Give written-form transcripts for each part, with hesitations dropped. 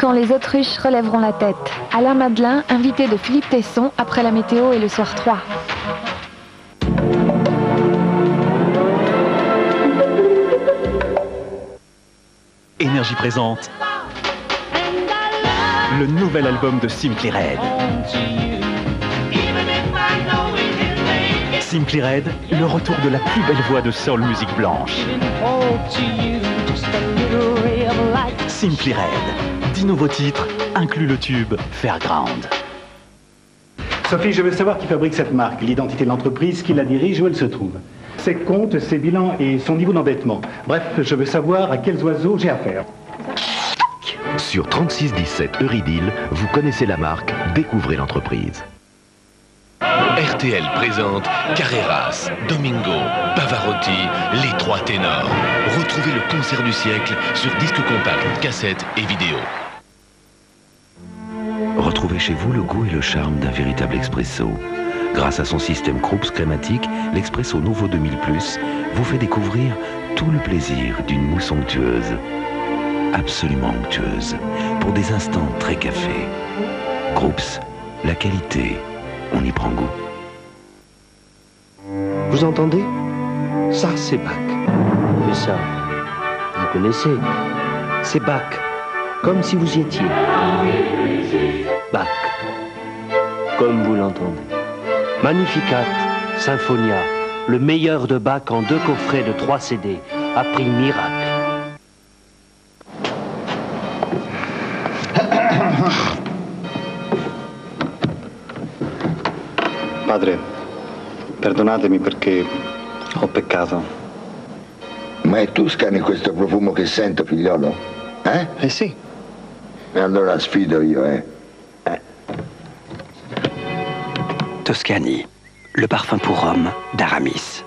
Quand les autruches relèveront la tête. Alain Madelin, invité de Philippe Tesson après la météo et le soir 3. Énergie présente le nouvel album de Simply Red. Simply Red, le retour de la plus belle voix de soul musique blanche. Simply Red, 10 nouveaux titres, inclut le tube Fairground. Sophie, je veux savoir qui fabrique cette marque, l'identité de l'entreprise, qui la dirige, où elle se trouve. Ses comptes, ses bilans et son niveau d'endettement. Bref, je veux savoir à quels oiseaux j'ai affaire. Sur 3617 Eurydiel, vous connaissez la marque, découvrez l'entreprise. RTL présente Carreras, Domingo, Pavarotti, les trois ténors. Retrouvez le concert du siècle sur disque compact, cassette et vidéo. Retrouvez chez vous le goût et le charme d'un véritable expresso. Grâce à son système Krups crématique, l'Expresso Nouveau 2000 Plus vous fait découvrir tout le plaisir d'une mousse onctueuse. Absolument onctueuse, pour des instants très café. Krups, la qualité, on y prend goût. Vous entendez? Ça, c'est Bach. Et ça, vous connaissez? C'est Bach, comme si vous y étiez. Bach, comme vous l'entendez. Magnificat, Symphonia, le meilleur de Bach en 2 coffrets de 3 CD, à prix miracle. Padre, perdonatemi perché ho peccato. Ma è Tuscany questo profumo che sento, figliolo? Eh? Eh sì. E allora sfido io, Toscany, le parfum pour homme d'Aramis.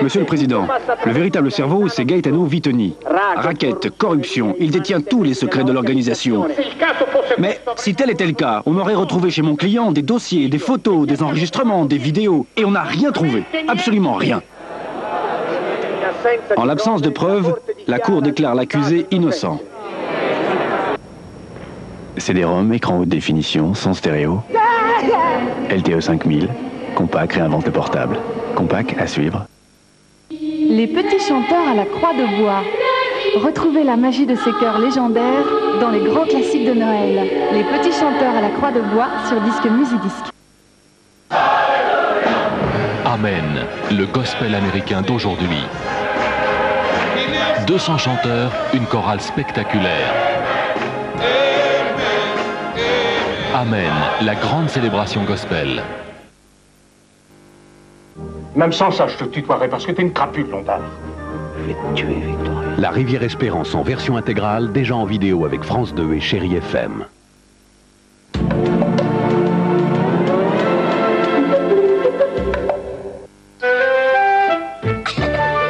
Monsieur le Président, le véritable cerveau, c'est Gaetano Vitoni. Raquette, corruption, il détient tous les secrets de l'organisation. Mais si tel était le cas, on aurait retrouvé chez mon client des dossiers, des photos, des enregistrements, des vidéos, et on n'a rien trouvé, absolument rien. En l'absence de preuves, la Cour déclare l'accusé innocent. CD-ROM, écran haute définition, son stéréo, LTE 5000, compact, réinvente portable. Compact à suivre. Les petits chanteurs à la croix de bois. Retrouvez la magie de ces chœurs légendaires dans les grands classiques de Noël. Les petits chanteurs à la croix de bois sur disque Musidisc. Amen, le gospel américain d'aujourd'hui. 200 chanteurs, une chorale spectaculaire. Amen, la grande célébration gospel. Même sans ça, je te tutoierai parce que t'es une crapule, Lombard. Je vais te tuer, Victoria. La Rivière Espérance en version intégrale, déjà en vidéo avec France 2 et Chérie FM.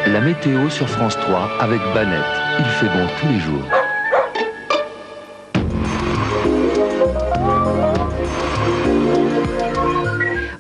La météo sur France 3 avec Banette. Il fait bon tous les jours.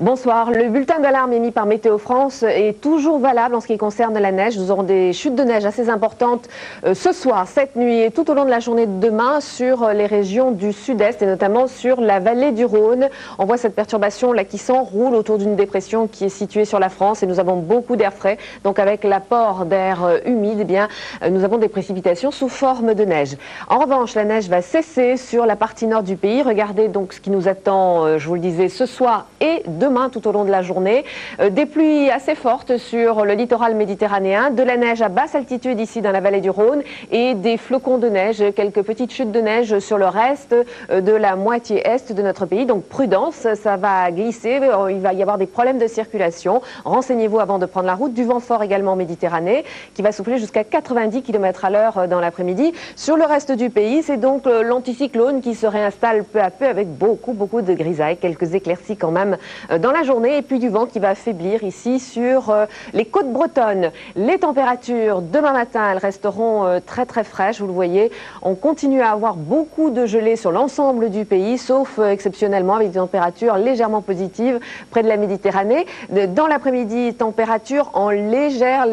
Bonsoir. Le bulletin d'alarme émis par Météo France est toujours valable en ce qui concerne la neige. Nous aurons des chutes de neige assez importantes ce soir, cette nuit et tout au long de la journée de demain sur les régions du sud-est et notamment sur la vallée du Rhône. On voit cette perturbation là qui s'enroule autour d'une dépression qui est située sur la France et nous avons beaucoup d'air frais. Donc avec l'apport d'air humide, eh bien, nous avons des précipitations sous forme de neige. En revanche, la neige va cesser sur la partie nord du pays. Regardez donc ce qui nous attend, je vous le disais, ce soir et demain tout au long de la journée. Des pluies assez fortes sur le littoral méditerranéen, de la neige à basse altitude ici dans la vallée du Rhône et des flocons de neige, quelques petites chutes de neige sur le reste de la moitié est de notre pays. Donc prudence, ça va glisser, il va y avoir des problèmes de circulation. Renseignez-vous avant de prendre la route. Du vent fort également en Méditerranée qui va souffler jusqu'à 90 km à l'heure dans l'après-midi. Sur le reste du pays, c'est donc l'anticyclone qui se réinstalle peu à peu avec beaucoup de grisailles, quelques éclaircies quand même dans dans la journée et puis du vent qui va faiblir ici sur les côtes bretonnes. Les températures demain matin, elles resteront très très fraîches, vous le voyez. On continue à avoir beaucoup de gelée sur l'ensemble du pays, sauf exceptionnellement avec des températures légèrement positives près de la Méditerranée. Dans l'après-midi, température en légère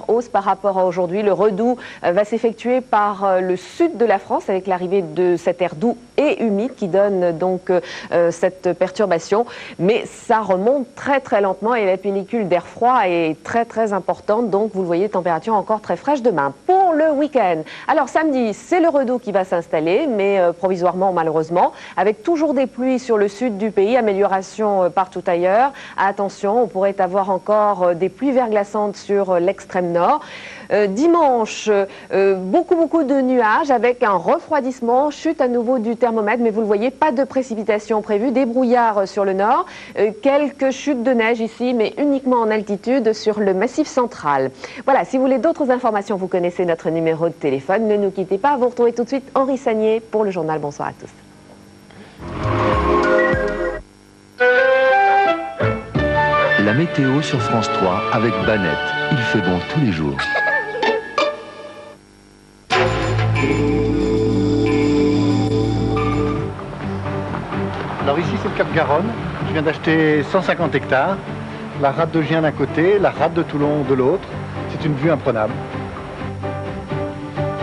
hausse par rapport à aujourd'hui. Le redout va s'effectuer par le sud de la France avec l'arrivée de cet air doux et humide qui donne donc cette perturbation. Mais ça remonte très très lentement et la pellicule d'air froid est très très importante. Donc vous le voyez, température encore très fraîche demain. Pour le week-end, alors samedi, c'est le redout qui va s'installer, mais provisoirement malheureusement, avec toujours des pluies sur le sud du pays, amélioration partout ailleurs. Attention, on pourrait avoir encore des pluies verglaçantes sur l'extrême nord. Dimanche, beaucoup de nuages avec un refroidissement, chute à nouveau du thermomètre, mais vous le voyez, pas de précipitations prévues, des brouillards sur le nord, quelques chutes de neige ici, mais uniquement en altitude sur le massif central. Voilà, si vous voulez d'autres informations, vous connaissez notre numéro de téléphone, ne nous quittez pas, vous retrouvez tout de suite Henri Sagnier pour le journal. Bonsoir à tous. La météo sur France 3 avec Banette. Il fait bon tous les jours. Alors ici c'est le Cap Garonne. Je viens d'acheter 150 hectares. La rade de Gien d'un côté, la rade de Toulon de l'autre. C'est une vue imprenable.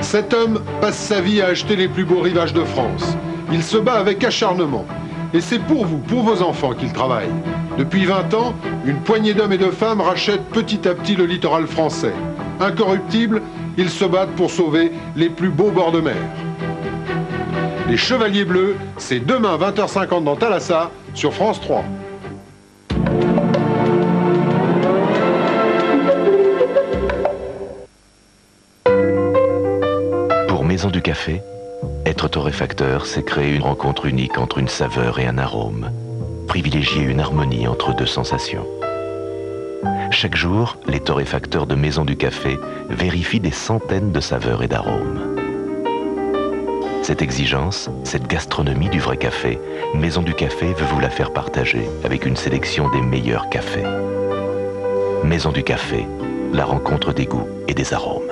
Cet homme passe sa vie à acheter les plus beaux rivages de France. Il se bat avec acharnement. Et c'est pour vous, pour vos enfants qu'il travaille. Depuis 20 ans, une poignée d'hommes et de femmes rachètent petit à petit le littoral français. Incorruptibles, ils se battent pour sauver les plus beaux bords de mer. Les Chevaliers Bleus, c'est demain 20h50 dans Thalassa, sur France 3. Pour Maison du Café, être torréfacteur, c'est créer une rencontre unique entre une saveur et un arôme. Privilégier une harmonie entre deux sensations. Chaque jour, les torréfacteurs de Maison du Café vérifient des centaines de saveurs et d'arômes. Cette exigence, cette gastronomie du vrai café, Maison du Café veut vous la faire partager avec une sélection des meilleurs cafés. Maison du Café, la rencontre des goûts et des arômes.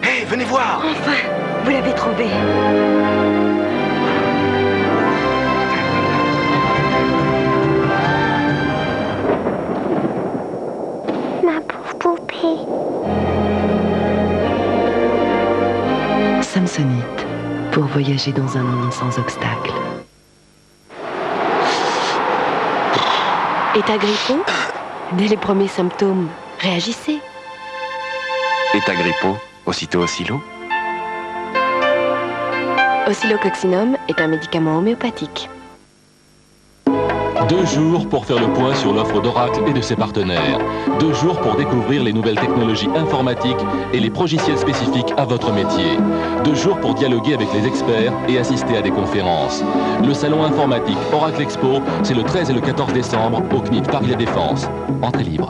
Hé, venez voir! Enfin, vous l'avez trouvé. Ma pauvre poupée. Samsonite, pour voyager dans un monde sans obstacles. État grippeux? Dès les premiers symptômes, réagissez. État grippeux, aussitôt oscillo. Oscillococcinum est un médicament homéopathique. 2 jours pour faire le point sur l'offre d'Oracle et de ses partenaires. 2 jours pour découvrir les nouvelles technologies informatiques et les progiciels spécifiques à votre métier. 2 jours pour dialoguer avec les experts et assister à des conférences. Le salon informatique Oracle Expo, c'est le 13 et le 14 décembre au CNIT Paris La Défense. Entrée libre.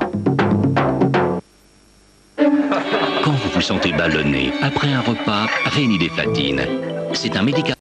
Quand vous vous sentez ballonné après un repas, Rénidefatine. C'est un médicament.